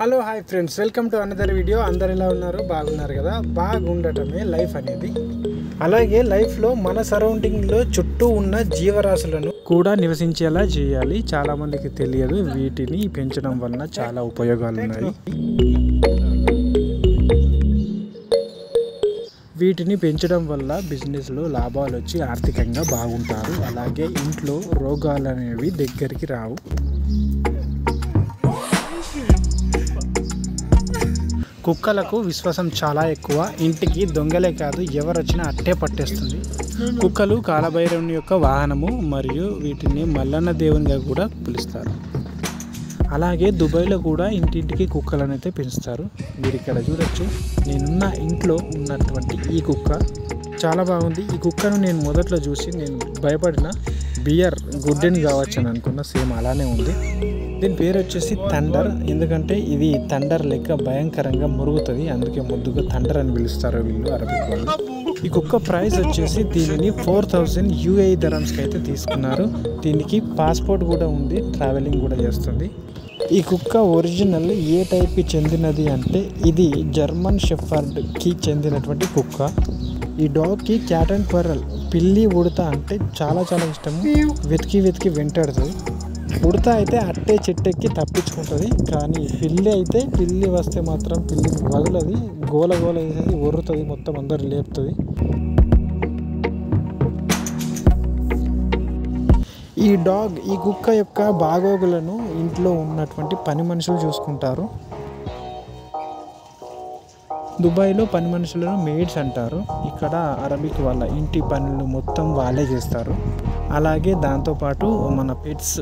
Hello hi friends, welcome to another video. అందరు ఎలా ఉన్నారు? బాగున్నారు కదా? బాగుండటమే లైఫ్ అనేది. అలాగే లైఫ్లో మన సరౌండింగ్లో చుట్టూ ఉన్న జీవరాశులను కూడా నివసించేలా చేయాలి. చాలామందికి తెలియదు, వీటిని పెంచడం వలన చాలా ఉపయోగాలు ఉన్నాయి. వీటిని పెంచడం వల్ల బిజినెస్లో లాభాలు వచ్చి ఆర్థికంగా బాగుంటారు. అలాగే ఇంట్లో రోగాలు అనేవి దగ్గరికి రావు. కుక్కలకు విశ్వాసం చాలా ఎక్కువ. ఇంటికి దొంగలే కాదు, ఎవరు వచ్చినా అట్టే పట్టేస్తుంది. కుక్కలు కాలభైరవుని యొక్క వాహనము మరియు వీటిని మల్లన్న దేవునిగా కూడా పిలుస్తారు. అలాగే దుబాయ్లో కూడా ఇంటింటికి కుక్కలను అయితే పెంచుతారు. మీరు ఇక్కడ చూడొచ్చు, నేనున్న ఇంట్లో ఉన్నటువంటి ఈ కుక్క చాలా బాగుంది. ఈ కుక్కను నేను మొదట్లో చూసి నేను భయపడిన బియర్ గుడ్డెని కావచ్చు అని అనుకున్న, సేమ్ అలానే ఉంది. దీని పేరు వచ్చేసి థండర్. ఎందుకంటే ఇది థండర్ లెక్క భయంకరంగా మురుగుతుంది, అందుకే ముద్దుగా థండర్ అని పిలుస్తారు వీళ్ళు అరబిక్ వాళ్ళు. ఈ కుక్క ప్రైస్ వచ్చేసి దీనిని 4000 UAE dirhams అయితే తీసుకున్నారు. దీనికి పాస్పోర్ట్ కూడా ఉంది, ట్రావెలింగ్ కూడా చేస్తుంది. ఈ కుక్క ఒరిజినల్ ఏ టైప్కి చెందినది అంటే ఇది జర్మన్ షెఫర్డ్కి చెందినటువంటి కుక్క. ఈ డాగ్కి క్యాట్ అండ్ పర్రల్, పిల్లి ఉడత అంటే చాలా చాలా ఇష్టము. వెతికి వెంటాడుతుంది. ఉడత అయితే అట్టే చెట్టెక్కి తప్పించుకుంటుంది, కానీ పిల్లి వస్తే మాత్రం పిల్లిని వదలది, గోల వేసేది, ఒర్రుతుంది, మొత్తం అందరు లేపుతుంది. ఈ కుక్క యొక్క బాగోగులను ఇంట్లో ఉన్నటువంటి పని మనుషులు చూసుకుంటారు. దుబాయ్లో పని మనుషులను మెయిడ్స్ అంటారు. ఇక్కడ అరబిక్ వాళ్ళ ఇంటి పనులు మొత్తం వాళ్ళే చేస్తారు. అలాగే దాంతోపాటు మన పెట్స్,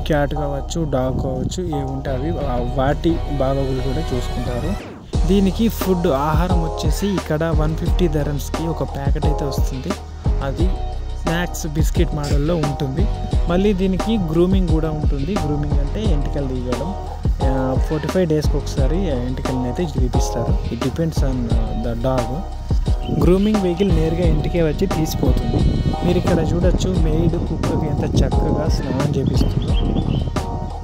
క్యాట్ కావచ్చు, డాగ్ కావచ్చు, ఏముంటే అవి వాటి బాగోగులు కూడా చూసుకుంటారు. దీనికి ఫుడ్, ఆహారం వచ్చేసి ఇక్కడ 150 dirhamsకి ఒక ప్యాకెట్ అయితే వస్తుంది. అది స్నాక్స్ బిస్కెట్ మోడల్లో ఉంటుంది. మళ్ళీ దీనికి గ్రూమింగ్ కూడా ఉంటుంది. గ్రూమింగ్ అంటే ఎంటికలు తీయడం, 45 daysకి ఒకసారి ఎంటికలను అయితే తీపిస్తారు. It depends on the dog. Grooming vehicle నేరుగా ఇంటికే వచ్చి తీసిపోతుంది. మీరు ఇక్కడ చూడొచ్చు, మెయిడ్ కుక్కకి ఎంత చక్కగా స్నానం చేపిస్తుందో.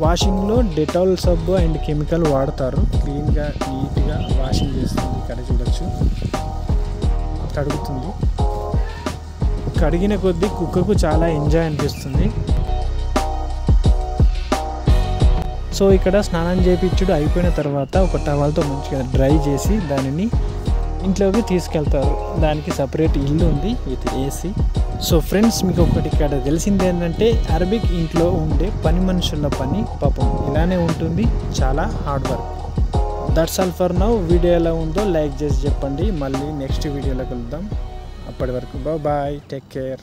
వాషింగ్లో డెటాల్ సబ్బు అండ్ కెమికల్ వాడతారు. క్లీన్గా నీట్గా వాషింగ్ చేస్తుంది. ఇక్కడ చూడొచ్చు, కడుగుతుంది. కడిగిన కొద్దీ కుక్కకు చాలా ఎంజాయ్ అనిపిస్తుంది. సో ఇక్కడ స్నానం చేయించుడు అయిపోయిన తర్వాత ఒక టవల్తో మంచిగా డ్రై చేసి దానిని ఇంట్లోకి తీసుకెళ్తారు. దానికి సపరేట్ ఇల్లు ఉంది విత్ AC. సో ఫ్రెండ్స్, మీకు ఒకటి ఇక్కడ తెలిసింది ఏంటంటే, అరబిక్ ఇంట్లో ఉండే పని మనుషుల పని పాపం ఇలానే ఉంటుంది, చాలా hard work. That's all for now. Video ఎలా ఉందో లైక్ చేసి చెప్పండి. మళ్ళీ నెక్స్ట్ వీడియోలో కలుద్దాం. అప్పటి వరకు బాయ్, టేక్ కేర్.